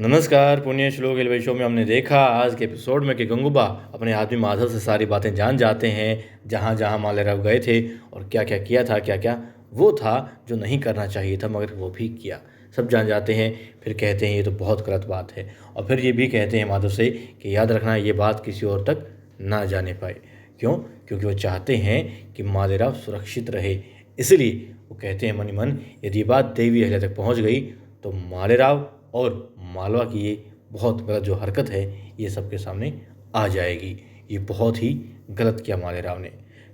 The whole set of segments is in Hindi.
नमस्कार। पुण्य श्लोक एलवाई शो में हमने देखा आज के एपिसोड में कि गंगूबा अपने आदमी माधव से सारी बातें जान जाते हैं, जहाँ जहाँ मालेराव गए थे और क्या क्या किया था, क्या क्या वो था जो नहीं करना चाहिए था मगर वो भी किया, सब जान जाते हैं। फिर कहते हैं ये तो बहुत गलत बात है, और फिर ये भी कहते हैं माधव से कि याद रखना ये बात किसी और तक ना जाने पाए। क्यों? क्योंकि वो चाहते हैं कि मालेराव सुरक्षित रहे, इसलिए वो कहते हैं मन ही मन यदि ये बात देवी अहिल्या तक पहुँच गई तो मालेराव और मालवा की ये बहुत गलत जो हरकत है ये सबके सामने आ जाएगी। ये बहुत ही गलत किया मालेराव ने।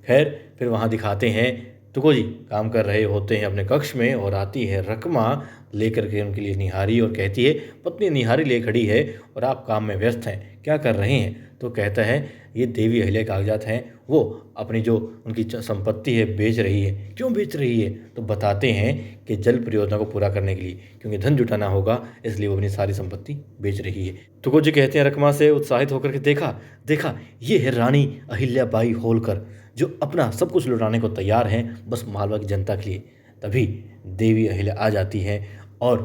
खैर फिर वहाँ दिखाते हैं तुको जी काम कर रहे होते हैं अपने कक्ष में, और आती है रकमा लेकर के उनके लिए निहारी और कहती है पत्नी निहारी ले खड़ी है और आप काम में व्यस्त हैं, क्या कर रहे हैं? तो कहता है ये देवी अहिल्या कागजात हैं, वो अपनी जो उनकी संपत्ति है बेच रही है। क्यों बेच रही है? तो बताते हैं कि जल परियोजना को पूरा करने के लिए, क्योंकि धन जुटाना होगा इसलिए वो अपनी सारी संपत्ति बेच रही है। तुको जी कहते हैं रकमा से उत्साहित होकर के देखा देखा ये है रानी अहिल्याबाई होलकर जो अपना सब कुछ लुटाने को तैयार हैं बस मालवा की जनता के लिए। तभी देवी अहिल्या आ जाती हैं और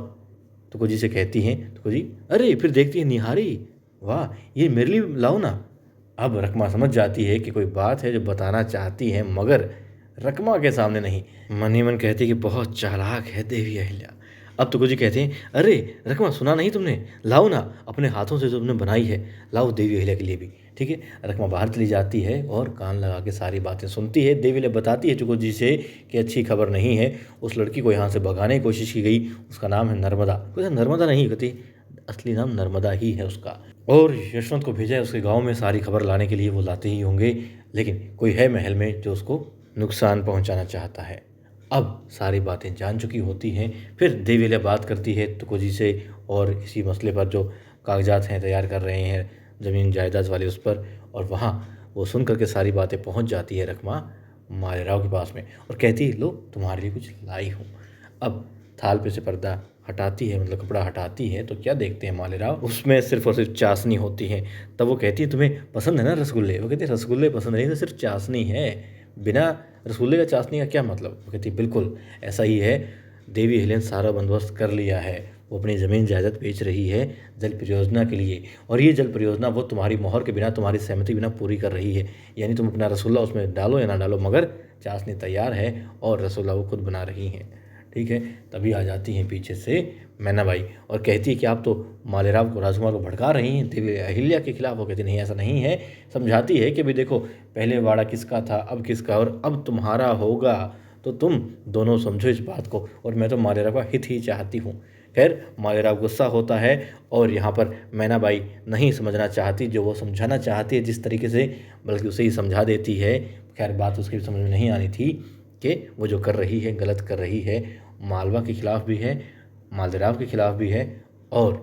तुको जी से कहती हैं तुको जी अरे फिर देखती है निहारी, वाह ये मेरे लिए लाओ ना। अब रकमा समझ जाती है कि कोई बात है जो बताना चाहती है मगर रकमा के सामने नहीं। मन ही मन कहती है कि बहुत चालाक है देवी अहिल्या। अब तुको जी कहते हैं अरे रकमा सुना नहीं तुमने, लाओ ना अपने हाथों से जो तुमने बनाई है लाओ देवी अहिल्या के लिए भी। ठीक है, रकमा बाहर चली जाती है और कान लगा के सारी बातें सुनती है। देवी अहिल्या बताती है तुको जी से कि अच्छी खबर नहीं है, उस लड़की को यहाँ से भगाने की कोशिश की गई, उसका नाम है नर्मदा। नर्मदा नहीं कहती, असली नाम नर्मदा ही है उसका, और यशवंत को भेजा है उसके गांव में सारी खबर लाने के लिए। वो लाते ही होंगे, लेकिन कोई है महल में जो उसको नुकसान पहुंचाना चाहता है। अब सारी बातें जान चुकी होती हैं। फिर देवी अहिल्या बात करती है तुको जी से और इसी मसले पर जो कागजात हैं तैयार कर रहे हैं ज़मीन जायदाद वाले उस पर, और वहाँ वो सुन करके सारी बातें पहुँच जाती है रकमा मालेराव के पास में और कहती है लो तुम्हारे लिए कुछ लाई हूँ। अब थाल पे से पर्दा हटाती है, मतलब कपड़ा हटाती है, तो क्या देखते हैं मालेराव, उसमें सिर्फ और सिर्फ चाशनी होती है। तब वो कहती है तुम्हें पसंद है ना रसगुल्ले? वो कहती है रसगुल्ले पसंद नहीं तो सिर्फ चाशनी है, बिना रसगुल्ले का चाशनी का क्या मतलब? वो कहती है बिल्कुल ऐसा ही है, देवी अहिल्या ने सारा बंदोबस्त कर लिया है, वो अपनी ज़मीन जायदाद बेच रही है जल परियोजना के लिए, और ये जल परियोजना वो तुम्हारी मोहर के बिना, तुम्हारी सहमति बिना पूरी कर रही है। यानी तुम अपना रसगुल्ला उसमें डालो या ना डालो, मगर चाशनी तैयार है और रसगुल्ला वो खुद बना रही हैं। ठीक है, तभी आ जाती हैं पीछे से मैनाबाई और कहती है कि आप तो मालेराव को, राजकुमार को भड़का रही हैं देवी अहिल्या के खिलाफ। वो कहती नहीं ऐसा नहीं है, समझाती है कि भाई देखो पहले वाड़ा किसका था अब किसका, और अब तुम्हारा होगा, तो तुम दोनों समझो इस बात को, और मैं तो मालेराव का हित ही चाहती हूँ। खैर मालेराव गुस्सा होता है और यहाँ पर मैनाबाई नहीं समझना चाहती, जो वो समझाना चाहती है जिस तरीके से, बल्कि उसे ही समझा देती है। खैर बात उसकी समझ में नहीं आनी थी कि वो जो कर रही है गलत कर रही है, मालवा के खिलाफ भी है, मालेराव के खिलाफ भी है और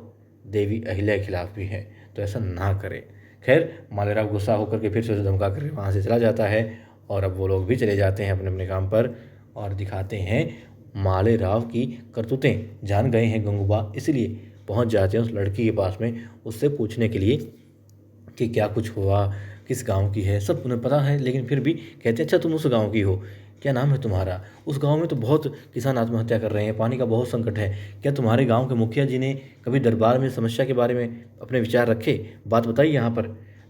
देवी अहिल्या के खिलाफ भी है, तो ऐसा ना करे। खैर मालेराव गुस्सा होकर के फिर से उसे धमका कर वहाँ से चला जाता है, और अब वो लोग भी चले जाते हैं अपने अपने काम पर, और दिखाते हैं मालेराव की करतूतें जान गए हैं गंगूबा, इसलिए पहुँच जाते हैं उस लड़की के पास में उससे पूछने के लिए कि क्या कुछ हुआ, किस गांव की है, सब उन्हें पता है, लेकिन फिर भी कहते हैं अच्छा तुम उस गांव की हो, क्या नाम है तुम्हारा? उस गांव में तो बहुत किसान आत्महत्या कर रहे हैं, पानी का बहुत संकट है, क्या तुम्हारे गांव के मुखिया जी ने कभी दरबार में समस्या के बारे में अपने विचार रखे, बात बताई यहाँ पर?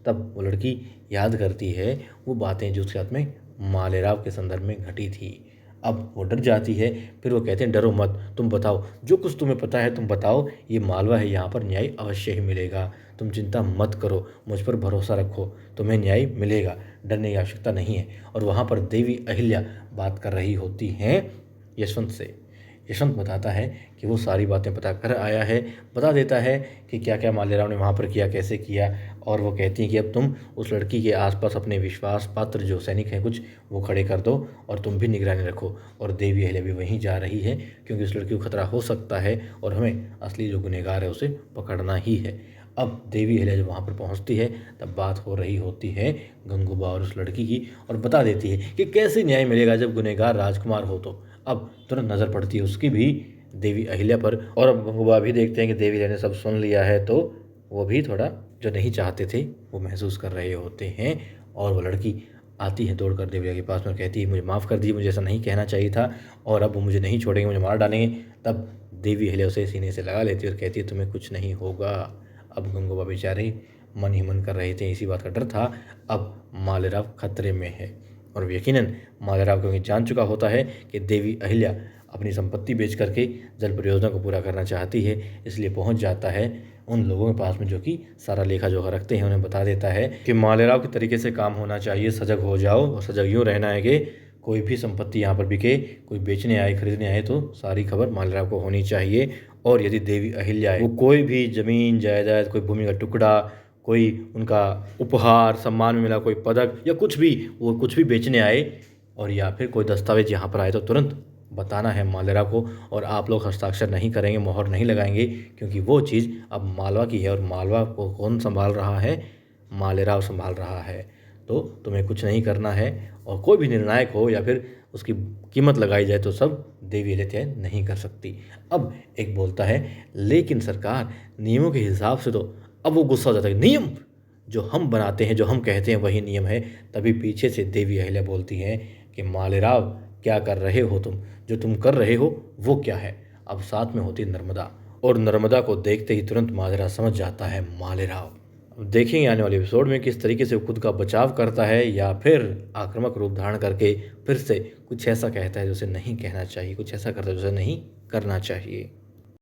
तब वो लड़की याद करती है वो बातें जो उसके साथ में मालेराव के संदर्भ में घटी थी। अब वो डर जाती है, फिर वो कहते हैं डरो मत, तुम बताओ जो कुछ तुम्हें पता है तुम बताओ, ये मालवा है, यहाँ पर न्याय अवश्य ही मिलेगा, तुम चिंता मत करो, मुझ पर भरोसा रखो, तुम्हें न्याय मिलेगा, डरने की आवश्यकता नहीं है। और वहाँ पर देवी अहिल्या बात कर रही होती हैं यशवंत से। यशवंत बताता है कि वो सारी बातें पता कर आया है, बता देता है कि क्या क्या मालेराव ने वहाँ पर किया, कैसे किया, और वो कहती हैं कि अब तुम उस लड़की के आसपास अपने विश्वास पात्र जो सैनिक हैं कुछ वो खड़े कर दो, और तुम भी निगरानी रखो। और देवी अहिल्या भी वहीं जा रही है, क्योंकि उस लड़की को खतरा हो सकता है और हमें असली जो गुनहगार है उसे पकड़ना ही है। अब देवी अहिल्या जब वहाँ पर पहुँचती है तब बात हो रही होती है गंगूबा और उस लड़की की, और बता देती है कि कैसे न्याय मिलेगा जब गुनहगार राजकुमार हो। तो अब तुरंत नज़र पड़ती है उसकी भी देवी अहिल्या पर, और अब गंगूबा भी देखते हैं कि देवी अहिल्या ने सब सुन लिया है, तो वो भी थोड़ा जो नहीं चाहते थे वो महसूस कर रहे होते हैं, और वो लड़की आती है दौड़ कर देवलिया के पास में, कहती है मुझे माफ़ कर दीजिए, मुझे ऐसा नहीं कहना चाहिए था और अब वो मुझे नहीं छोड़ेंगे, मुझे मार डालेंगे। तब देवी अहिल्या उसे सीने से लगा लेती है और कहती है तुम्हें कुछ नहीं होगा। अब गंगूबा बेचारे मन ही मन कर रहे थे, इसी बात का डर था अब मालेराव खतरे में है। और यकीनन मालेराव क्योंकि जान चुका होता है कि देवी अहिल्या अपनी संपत्ति बेच करके जल परियोजना को पूरा करना चाहती है, इसलिए पहुंच जाता है उन लोगों के पास में जो कि सारा लेखा जोखा रखते हैं। उन्हें बता देता है कि मालेराव के तरीके से काम होना चाहिए, सजग हो जाओ। और सजग यूँ रहना है कि कोई भी संपत्ति यहाँ पर बिके, कोई बेचने आए खरीदने आए तो सारी खबर मालेराव को होनी चाहिए। और यदि देवी अहिल्या है वो कोई भी ज़मीन जायदाद, कोई भूमि का टुकड़ा, कोई उनका उपहार सम्मान में मिला कोई पदक या कुछ भी, वो कुछ भी बेचने आए और या फिर कोई दस्तावेज यहाँ पर आए तो तुरंत बताना है मालेराव को। और आप लोग हस्ताक्षर नहीं करेंगे, मोहर नहीं लगाएंगे, क्योंकि वो चीज़ अब मालवा की है और मालवा को कौन संभाल रहा है? मालेराव संभाल रहा है। तो तुम्हें कुछ नहीं करना है और कोई भी निर्णायक हो या फिर उसकी कीमत लगाई जाए तो सब देवी अहिल्या नहीं कर सकती। अब एक बोलता है लेकिन सरकार नियमों के हिसाब से तो, अब वो गुस्सा हो जाता है, नियम जो हम बनाते हैं, जो हम कहते हैं वही नियम है। तभी पीछे से देवी अहिल्या बोलती हैं कि मालेराव क्या कर रहे हो तुम? जो तुम कर रहे हो वो क्या है? अब साथ में होती नर्मदा, और नर्मदा को देखते ही तुरंत मालेराव समझ जाता है मालेराव। अब देखेंगे आने वाले एपिसोड में किस तरीके से वो खुद का बचाव करता है या फिर आक्रामक रूप धारण करके फिर से कुछ ऐसा कहता है जो उसे नहीं कहना चाहिए, कुछ ऐसा करता है जो उसे नहीं करना चाहिए।